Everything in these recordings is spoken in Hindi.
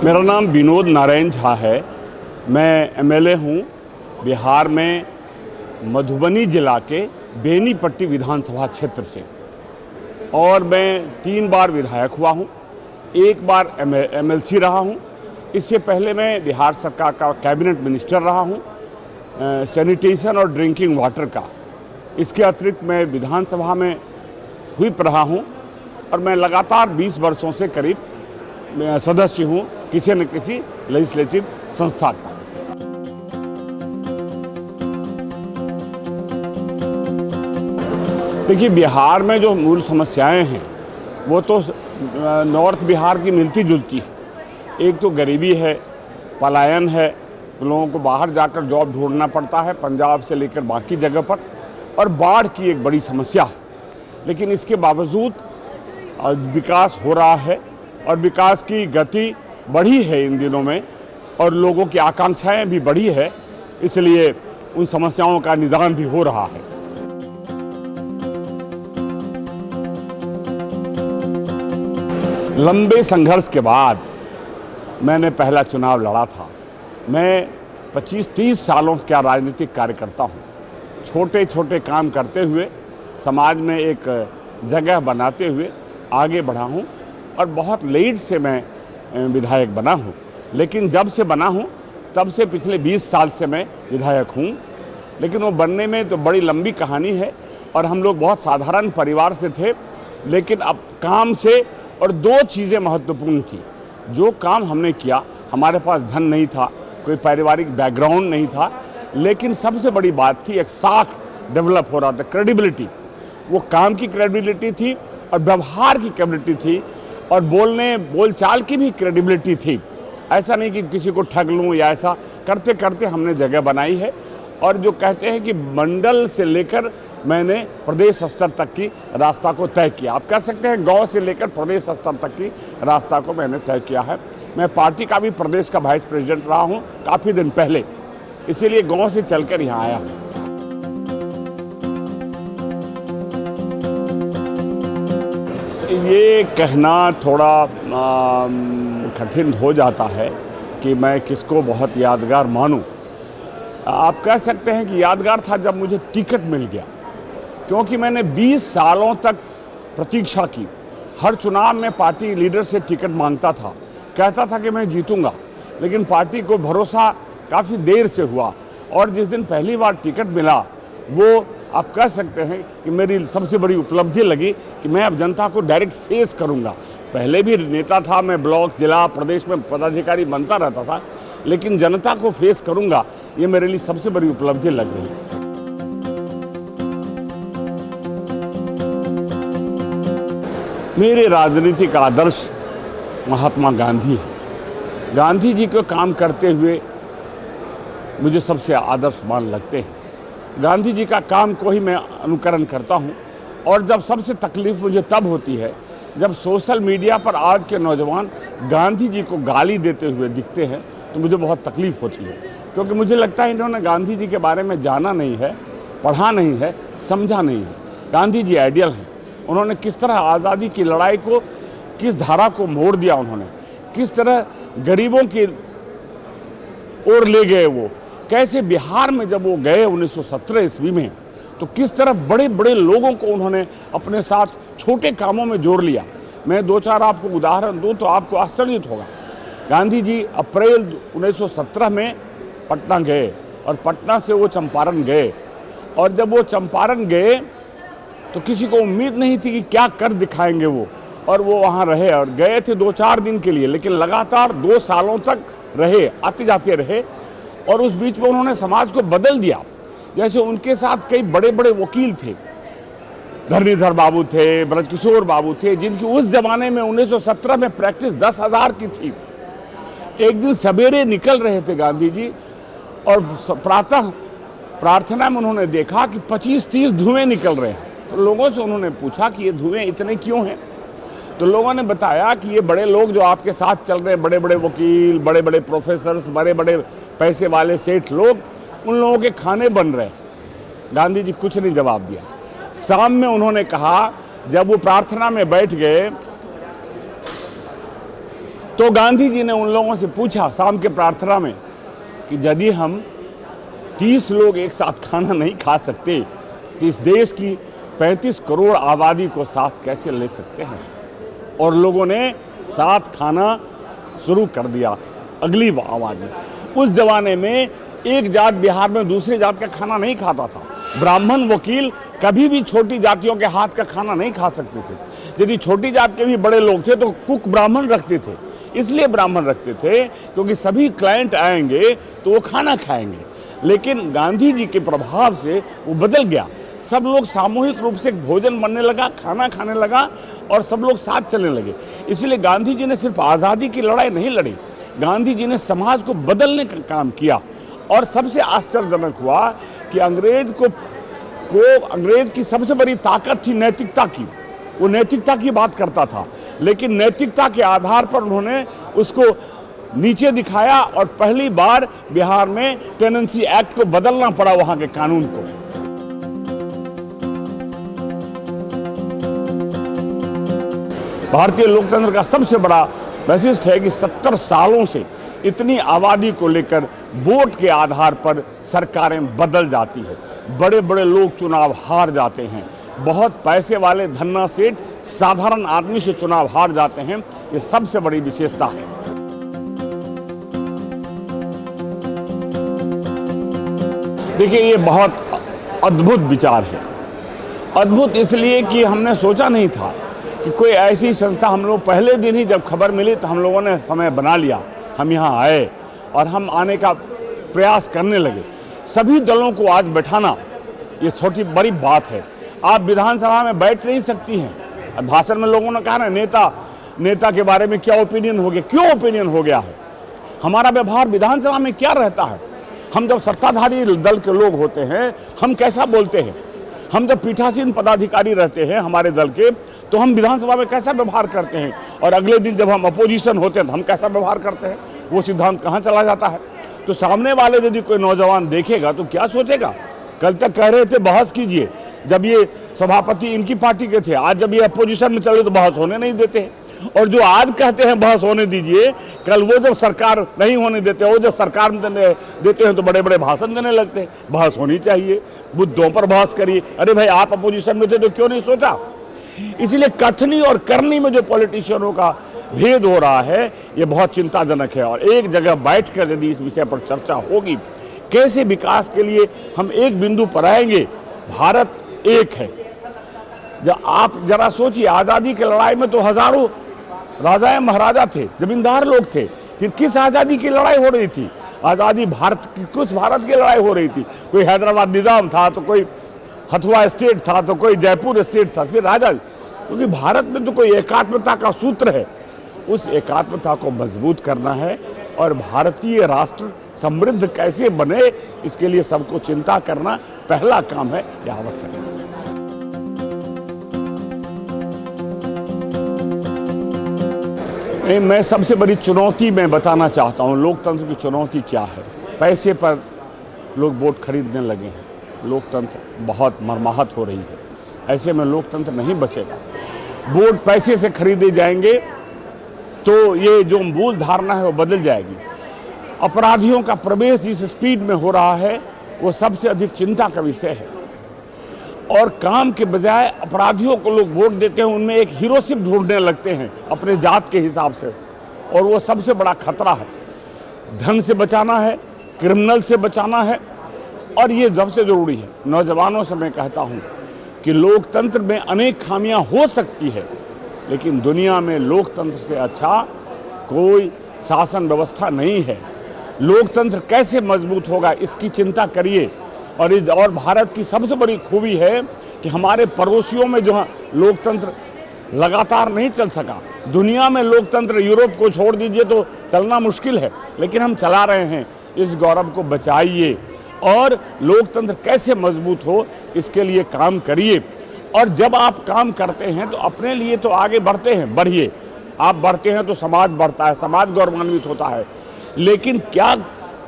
मेरा नाम विनोद नारायण झा है। मैं एमएलए हूँ बिहार में मधुबनी जिला के बेनीपट्टी विधानसभा क्षेत्र से, और मैं 3 बार विधायक हुआ हूँ, 1 बार एमएलसी रहा हूँ। इससे पहले मैं बिहार सरकार का कैबिनेट मिनिस्टर रहा हूँ, सैनिटेशन और ड्रिंकिंग वाटर का। इसके अतिरिक्त मैं विधानसभा में व्हिप रहा हूँ, और मैं लगातार 20 वर्षों से करीब सदस्य हूँ किसी न किसी लेजिस्लेटिव संस्था का। देखिए, बिहार में जो मूल समस्याएं हैं वो तो नॉर्थ बिहार की मिलती जुलती है। एक तो गरीबी है, पलायन है, लोगों को बाहर जाकर जॉब ढूंढना पड़ता है पंजाब से लेकर बाकी जगह पर, और बाढ़ की एक बड़ी समस्या है। लेकिन इसके बावजूद विकास हो रहा है, और विकास की गति बढ़ी है इन दिनों में, और लोगों की आकांक्षाएं भी बढ़ी है, इसलिए उन समस्याओं का निदान भी हो रहा है। लंबे संघर्ष के बाद मैंने पहला चुनाव लड़ा था। मैं 25-30 सालों का राजनीतिक कार्यकर्ता हूँ। छोटे छोटे काम करते हुए समाज में एक जगह बनाते हुए आगे बढ़ा हूँ, और बहुत लेट से मैं विधायक बना हूँ। लेकिन जब से बना हूँ तब से पिछले 20 साल से मैं विधायक हूँ। लेकिन वो बनने में तो बड़ी लंबी कहानी है, और हम लोग बहुत साधारण परिवार से थे। लेकिन अब काम से, और 2 चीज़ें महत्वपूर्ण थी। जो काम हमने किया, हमारे पास धन नहीं था, कोई पारिवारिक बैकग्राउंड नहीं था, लेकिन सबसे बड़ी बात थी, एक साख डेवलप हो रहा था, क्रेडिबिलिटी। वो काम की क्रेडिबिलिटी थी, और व्यवहार की क्रेडिबिलिटी थी, और बोलचाल की भी क्रेडिबिलिटी थी। ऐसा नहीं कि किसी को ठग लूँ या ऐसा। करते करते हमने जगह बनाई है, और जो कहते हैं कि मंडल से लेकर मैंने प्रदेश स्तर तक की रास्ता को तय किया। आप कह सकते हैं गांव से लेकर प्रदेश स्तर तक की रास्ता को मैंने तय किया है। मैं पार्टी का भी प्रदेश का वाइस प्रेसिडेंट रहा हूं काफ़ी दिन पहले, इसीलिए गांव से चलकर यहाँ आया हूँ। ये कहना थोड़ा कठिन हो जाता है कि मैं किसको बहुत यादगार मानूं। आप कह सकते हैं कि यादगार था जब मुझे टिकट मिल गया, क्योंकि मैंने 20 सालों तक प्रतीक्षा की। हर चुनाव में पार्टी लीडर से टिकट मांगता था, कहता था कि मैं जीतूंगा, लेकिन पार्टी को भरोसा काफ़ी देर से हुआ। और जिस दिन पहली बार टिकट मिला, वो आप कह सकते हैं कि मेरी सबसे बड़ी उपलब्धि लगी कि मैं अब जनता को डायरेक्ट फेस करूंगा। पहले भी नेता था, मैं ब्लॉक, जिला, प्रदेश में पदाधिकारी बनता रहता था, लेकिन जनता को फेस करूंगा, ये मेरे लिए सबसे बड़ी उपलब्धि लग रही थी। मेरे राजनीतिक आदर्श महात्मा गांधी हैं। गांधी जी को काम करते हुए मुझे सबसे आदर्शवान लगते हैं। गांधी जी का काम को ही मैं अनुकरण करता हूं। और जब सबसे तकलीफ मुझे तब होती है जब सोशल मीडिया पर आज के नौजवान गांधी जी को गाली देते हुए दिखते हैं, तो मुझे बहुत तकलीफ होती है, क्योंकि मुझे लगता है इन्होंने गांधी जी के बारे में जाना नहीं है, पढ़ा नहीं है, समझा नहीं है। गांधी जी आइडियल हैं। उन्होंने किस तरह आज़ादी की लड़ाई को, किस धारा को मोड़ दिया, उन्होंने किस तरह गरीबों की ओर ले गए। वो कैसे बिहार में जब वो गए 1917 ईस्वी में, तो किस तरह बड़े बड़े लोगों को उन्होंने अपने साथ छोटे कामों में जोड़ लिया। मैं 2-4 आपको उदाहरण दूं तो आपको आश्चर्य होगा। गांधी जी अप्रैल 1917 में पटना गए, और पटना से वो चंपारण गए। और जब वो चंपारण गए तो किसी को उम्मीद नहीं थी कि क्या कर दिखाएंगे वो, और वो वहाँ रहे। और गए थे 2-4 दिन के लिए, लेकिन लगातार 2 सालों तक रहे, आते जाते रहे। और उस बीच में उन्होंने समाज को बदल दिया। जैसे उनके साथ कई बड़े बड़े वकील थे, धरणीधर बाबू थे, ब्रजकिशोर बाबू थे, जिनकी उस जमाने में 1917 में प्रैक्टिस 10,000 की थी। एक दिन सवेरे निकल रहे थे गांधी जी, और प्रातः प्रार्थना में उन्होंने देखा कि 25-30 धुएं निकल रहे हैं। तो लोगों से उन्होंने पूछा कि ये धुएं इतने क्यों हैं। तो लोगों ने बताया कि ये बड़े लोग जो आपके साथ चल रहे हैं, बड़े बड़े वकील, बड़े बड़े प्रोफेसर्स, बड़े बड़े पैसे वाले सेठ लोग, उन लोगों के खाने बन रहे हैं। गांधी जी कुछ नहीं जवाब दिया। शाम में उन्होंने कहा, जब वो प्रार्थना में बैठ गए तो गांधी जी ने उन लोगों से पूछा शाम के प्रार्थना में कि यदि हम 30 लोग एक साथ खाना नहीं खा सकते तो इस देश की 35 करोड़ आबादी को साथ कैसे ले सकते हैं। और लोगों ने साथ खाना शुरू कर दिया अगली आवाज़ में। उस जमाने में एक जात बिहार में दूसरी जात का खाना नहीं खाता था। ब्राह्मण वकील कभी भी छोटी जातियों के हाथ का खाना नहीं खा सकते थे। यदि छोटी जात के भी बड़े लोग थे तो कुक ब्राह्मण रखते थे। इसलिए ब्राह्मण रखते थे क्योंकि सभी क्लाइंट आएंगे तो वो खाना खाएंगे। लेकिन गांधी जी के प्रभाव से वो बदल गया। सब लोग सामूहिक रूप से भोजन बनने लगा, खाना खाने लगा और सब लोग साथ चलने लगे। इसलिए गांधी जी ने सिर्फ आज़ादी की लड़ाई नहीं लड़ी, गांधी जी ने समाज को बदलने का काम किया। और सबसे आश्चर्यजनक हुआ कि अंग्रेज की सबसे बड़ी ताकत थी नैतिकता की। वो नैतिकता की बात करता था, लेकिन नैतिकता के आधार पर उन्होंने उसको नीचे दिखाया और पहली बार बिहार में टेनेंसी एक्ट को बदलना पड़ा, वहां के कानून को। भारतीय लोकतंत्र का सबसे बड़ा वैशिष्ट्य है कि 70 सालों से इतनी आबादी को लेकर वोट के आधार पर सरकारें बदल जाती है। बड़े बड़े लोग चुनाव हार जाते हैं, बहुत पैसे वाले धन्ना सेठ साधारण आदमी से चुनाव हार जाते हैं। ये सबसे बड़ी विशेषता है। देखिए, ये बहुत अद्भुत विचार है। अद्भुत इसलिए कि हमने सोचा नहीं था कि कोई ऐसी संस्था, हम लोग पहले दिन ही जब खबर मिली तो हम लोगों ने समय बना लिया, हम यहाँ आए और हम आने का प्रयास करने लगे। सभी दलों को आज बैठाना ये छोटी बड़ी बात है। आप विधानसभा में बैठ नहीं सकती हैं। भाषण में लोगों ने कहा ना, नेता के बारे में क्या ओपिनियन हो गया। क्यों ओपिनियन हो गया है? हमारा व्यवहार विधानसभा में क्या रहता है? हम जब सत्ताधारी दल के लोग होते हैं हम कैसा बोलते हैं? हम जब पीठासीन पदाधिकारी रहते हैं हमारे दल के तो हम विधानसभा में कैसा व्यवहार करते हैं, और अगले दिन जब हम अपोजिशन होते हैं तो हम कैसा व्यवहार करते हैं? वो सिद्धांत कहाँ चला जाता है? तो सामने वाले यदि कोई नौजवान देखेगा तो क्या सोचेगा? कल तक कह रहे थे बहस कीजिए, जब ये सभापति इनकी पार्टी के थे, आज जब ये अपोजिशन में चले तो बहस होने नहीं देते हैं। और जो आज कहते हैं बहस होने दीजिए, कल वो जब सरकार नहीं होने देते, वो जब सरकार में देते हैं तो बड़े बड़े भाषण देने लगते हैं। बहस होनी चाहिए, मुद्दों पर बहस करिए। अरे भाई, आप अपोजिशन में थे तो क्यों नहीं सोचा? इसलिए कथनी और करनी में जो पॉलिटिशियनों का भेद हो रहा है ये बहुत चिंताजनक है। और एक जगह बैठकर यदि इस विषय पर चर्चा होगी, कैसे विकास के लिए हम एक बिंदु पर आएंगे। भारत एक है। जब आप जरा सोचिए, आज़ादी की लड़ाई में तो हजारों राजा महाराजा थे, जमींदार लोग थे। फिर किस आज़ादी की लड़ाई हो रही थी? आज़ादी भारत की लड़ाई हो रही थी। कोई हैदराबाद निज़ाम था, तो कोई हथुआ स्टेट था, तो कोई जयपुर स्टेट था, फिर राजा। क्योंकि भारत में तो कोई एकात्मता का सूत्र है। उस एकात्मता को मजबूत करना है और भारतीय राष्ट्र समृद्ध कैसे बने, इसके लिए सबको चिंता करना पहला काम है, यह आवश्यक है। मैं सबसे बड़ी चुनौती मैं बताना चाहता हूँ, लोकतंत्र की चुनौती क्या है। पैसे पर लोग वोट खरीदने लगे हैं, लोकतंत्र बहुत मरमाहत हो रही है। ऐसे में लोकतंत्र नहीं बचेगा। वोट पैसे से खरीदे जाएंगे तो ये जो मूल धारणा है वो बदल जाएगी। अपराधियों का प्रवेश जिस स्पीड में हो रहा है वो सबसे अधिक चिंता का विषय है। और काम के बजाय अपराधियों को लोग वोट देते हैं, उनमें एक हीरोशिप ढूंढने लगते हैं अपने जात के हिसाब से, और वो सबसे बड़ा खतरा है। धन से बचाना है, क्रिमिनल से बचाना है, और ये सबसे ज़रूरी है। नौजवानों से मैं कहता हूँ कि लोकतंत्र में अनेक खामियां हो सकती है, लेकिन दुनिया में लोकतंत्र से अच्छा कोई शासन व्यवस्था नहीं है। लोकतंत्र कैसे मजबूत होगा इसकी चिंता करिए। और भारत की सबसे बड़ी खूबी है कि हमारे पड़ोसियों में जो लोकतंत्र लगातार नहीं चल सका। दुनिया में लोकतंत्र, यूरोप को छोड़ दीजिए तो चलना मुश्किल है, लेकिन हम चला रहे हैं। इस गौरव को बचाइए और लोकतंत्र कैसे मजबूत हो इसके लिए काम करिए। और जब आप काम करते हैं तो अपने लिए तो आगे बढ़ते हैं, बढ़िए। आप बढ़ते हैं तो समाज बढ़ता है, समाज गौरवान्वित होता है। लेकिन क्या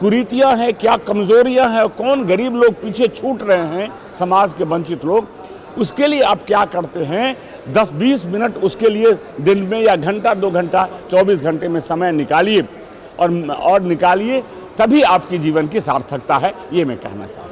कुरीतियां हैं, क्या कमजोरियां हैं, कौन गरीब लोग पीछे छूट रहे हैं, समाज के वंचित लोग, उसके लिए आप क्या करते हैं, 10-20 मिनट उसके लिए दिन में या घंटा 2 घंटा 24 घंटे में समय निकालिए और निकालिए, तभी आपकी जीवन की सार्थकता है, ये मैं कहना चाहता हूँ।